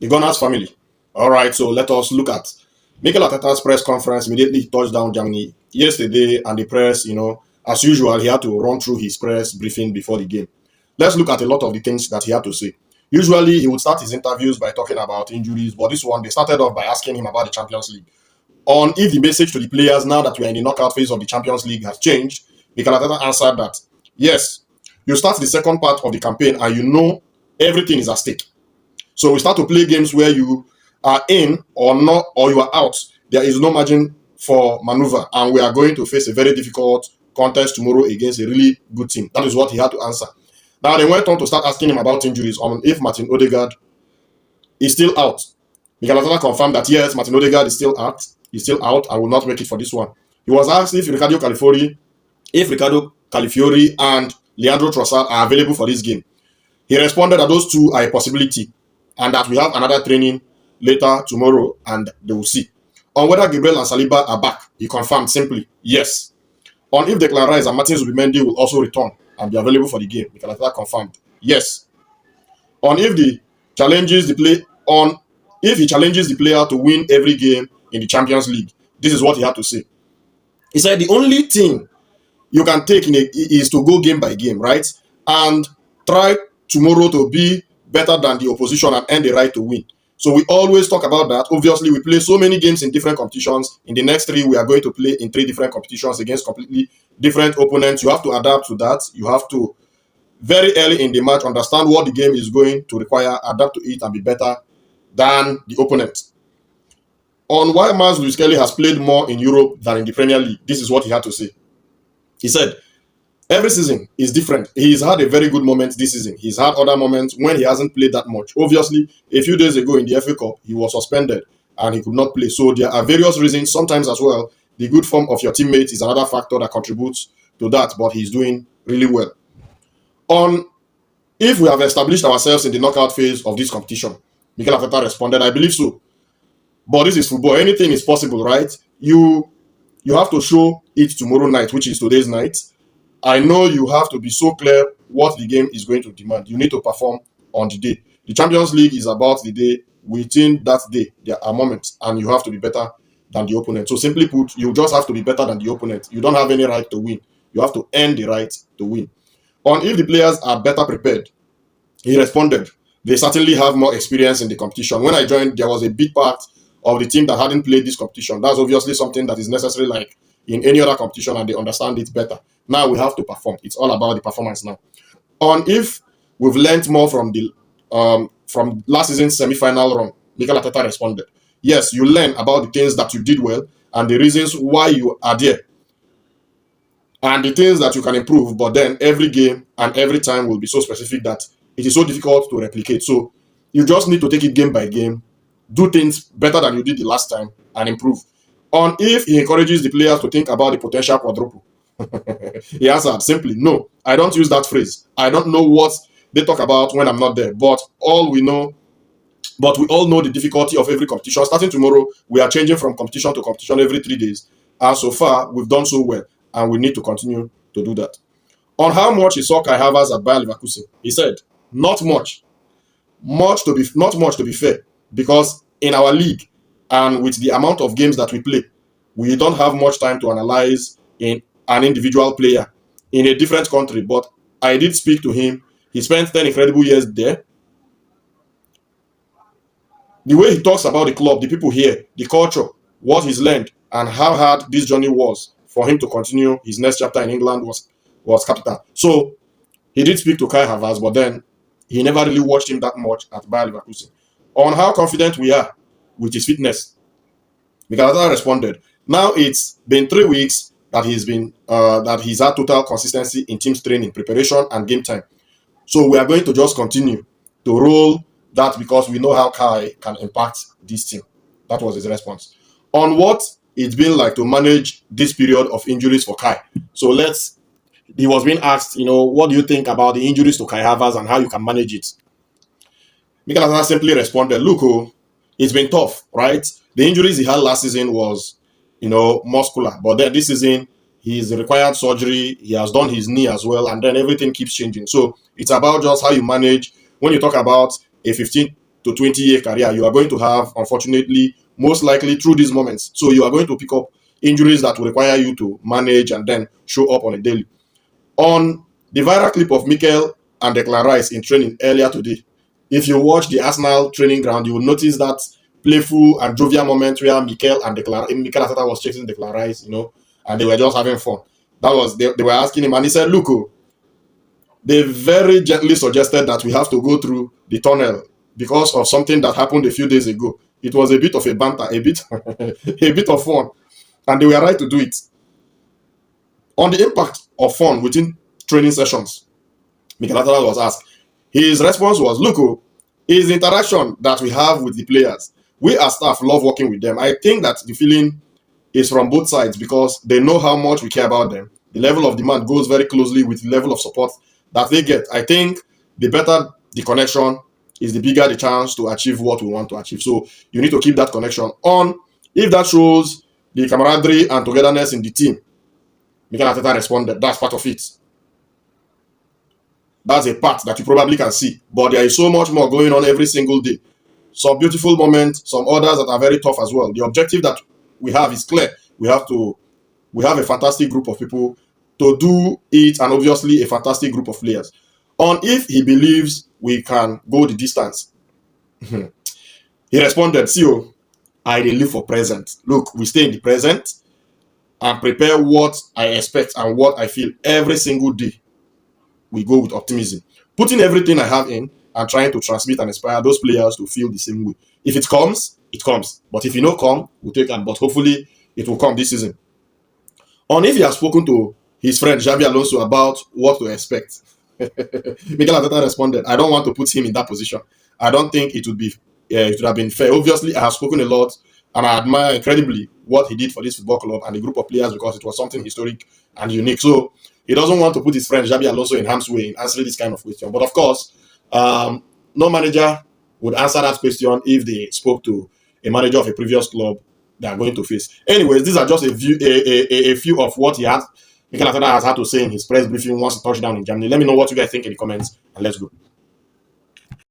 The Gunners family. All right, so let us look at Mikel Arteta's press conference immediately he touched down Germany yesterday, and the press, as usual, he had to run through his press briefing before the game. Let's look at a lot of the things that he had to say. Usually, he would start his interviews by talking about injuries, but this one, they started off by asking him about the Champions League. On if the message to the players now that we are in the knockout phase of the Champions League has changed, Mikel Arteta answered that, yes, you start the second part of the campaign and you know everything is at stake. So we start to play games where you are in or not, or you are out. There is no margin for maneuver, and we are going to face a very difficult contest tomorrow against a really good team. That is what he had to answer. Now they went on to start asking him about injuries on if Martin Odegaard is still out. Mikel Arteta confirmed that yes, Martin Odegaard is still out. He's still out and will not make it for this one. He was asked if Ricardo Calafiori and Leandro Trossard are available for this game. He responded that those two are a possibility and that we have another training later tomorrow and they will see. On whether Gabriel and Saliba are back, he confirmed simply yes. On if Declan Rice and Martins Zubimendi will also return and be available for the game, Mikel Arteta confirmed yes. On if the challenges the play on if he challenges the player to win every game in the Champions League, this is what he had to say. He said the only thing you can take is to go game by game, right? And try tomorrow to be better than the opposition and earn the right to win. So we always talk about that. Obviously, we play so many games in different competitions. In the next 3, we are going to play in 3 different competitions against completely different opponents. You have to adapt to that. You have to, very early in the match, understand what the game is going to require, adapt to it, and be better than the opponent. On why Mars Luis Kelly has played more in Europe than in the Premier League, this is what he had to say. He said, every season is different. He's had a very good moment this season. He's had other moments when he hasn't played that much. Obviously, a few days ago in the FA Cup, he was suspended and he could not play. So there are various reasons. Sometimes as well, the good form of your teammates is another factor that contributes to that, but he's doing really well. On if we have established ourselves in the knockout phase of this competition, Mikel Arteta responded, I believe so. But this is football. Anything is possible, right? You have to show it tomorrow night, which is today's night. I know you have to be so clear what the game is going to demand. You need to perform on the day. The Champions League is about the day. Within that day, there are moments, and you have to be better than the opponent. So simply put, you just have to be better than the opponent. You don't have any right to win. You have to earn the right to win. On if the players are better prepared, he responded, they certainly have more experience in the competition. When I joined, there was a big part of the team that hadn't played this competition. That's obviously something that is necessary like in any other competition, and they understand it better. Now we have to perform. It's all about the performance now. On if we've learned more from last season's semi-final run, Mikel Arteta responded, yes, you learn about the things that you did well and the reasons why you are there and the things that you can improve, but then every game and every time will be so specific that it is so difficult to replicate. So you just need to take it game by game, do things better than you did the last time, and improve. On if he encourages the players to think about the potential quadruple, he answered simply, no, I don't use that phrase. I don't know what they talk about when I'm not there. But we all know the difficulty of every competition. Starting tomorrow, we are changing from competition to competition every 3 days. And so far, we've done so well, and we need to continue to do that. On how much he saw Kai Havertz at Bayer Leverkusen, he said, not much. Not much to be fair, because in our league and with the amount of games that we play, we don't have much time to analyze in an individual player in a different country. But I did speak to him. He spent 10 incredible years there. The way he talks about the club, the people here, the culture, what he's learned, and how hard this journey was for him to continue his next chapter in England was capital. So he did speak to Kai Havertz, but then he never really watched him that much at Bayer Leverkusen. On how confident we are with his fitness, Mikel Arteta responded, now it's been 3 weeks that he's had total consistency in team training, preparation, and game time. So we are going to just continue to roll that because we know how Kai can impact this team. That was his response. On what it's been like to manage this period of injuries for Kai. So he was being asked, what do you think about the injuries to Kai Havertz and how you can manage it? Mikel Arteta simply responded, look, it's been tough, right? The injuries he had last season was, muscular. But then this season, he's required surgery. He has done his knee as well. And then everything keeps changing. So it's about just how you manage. When you talk about a 15 to 20-year career, you are going to have, unfortunately, most likely through these moments. So you are going to pick up injuries that will require you to manage and then show up on a daily. On the viral clip of Mikel and Declan Rice in training earlier today, if you watch the Arsenal training ground, you will notice that playful and jovial moment where Mikel Arteta was chasing Declan Rice, and they were just having fun. That was they were asking him, and he said, "Look, they very gently suggested that we have to go through the tunnel because of something that happened a few days ago. It was a bit of a banter, a bit, a bit of fun, and they were right to do it." On the impact of fun within training sessions, Mikel Arteta was asked. His response was, "Look, it's the interaction that we have with the players. We as staff love working with them. I think that the feeling is from both sides because they know how much we care about them. The level of demand goes very closely with the level of support that they get. I think the better the connection is, the bigger the chance to achieve what we want to achieve. So you need to keep that connection on. If that shows the camaraderie and togetherness in the team," Mikel Arteta responded, "that's part of it. That's a part that you probably can see. But there is so much more going on every single day. Some beautiful moments, some others that are very tough as well. The objective that we have is clear. We have a fantastic group of people to do it, and obviously a fantastic group of players. On if he believes we can go the distance," he responded, "See, I dey live for present. Look, we stay in the present and prepare what I expect and what I feel every single day. We go with optimism, putting everything I have in and trying to transmit and inspire those players to feel the same way. If it comes, it comes. But if it no come, we'll take it. But hopefully it will come this season." On if he has spoken to his friend Xabi Alonso about what to expect, Mikel Arteta responded, "I don't want to put him in that position. I don't think it would have been fair. Obviously, I have spoken a lot and I admire incredibly what he did for this football club and the group of players because it was something historic and unique." So he doesn't want to put his friend Xabi Alonso in harm's way in answering this kind of question. But of course, no manager would answer that question if they spoke to a manager of a previous club they are going to face. Anyways, these are just a few of what Mikel Arteta has had to say in his press briefing once he touched down in Germany. Let me know what you guys think in the comments, and let's go.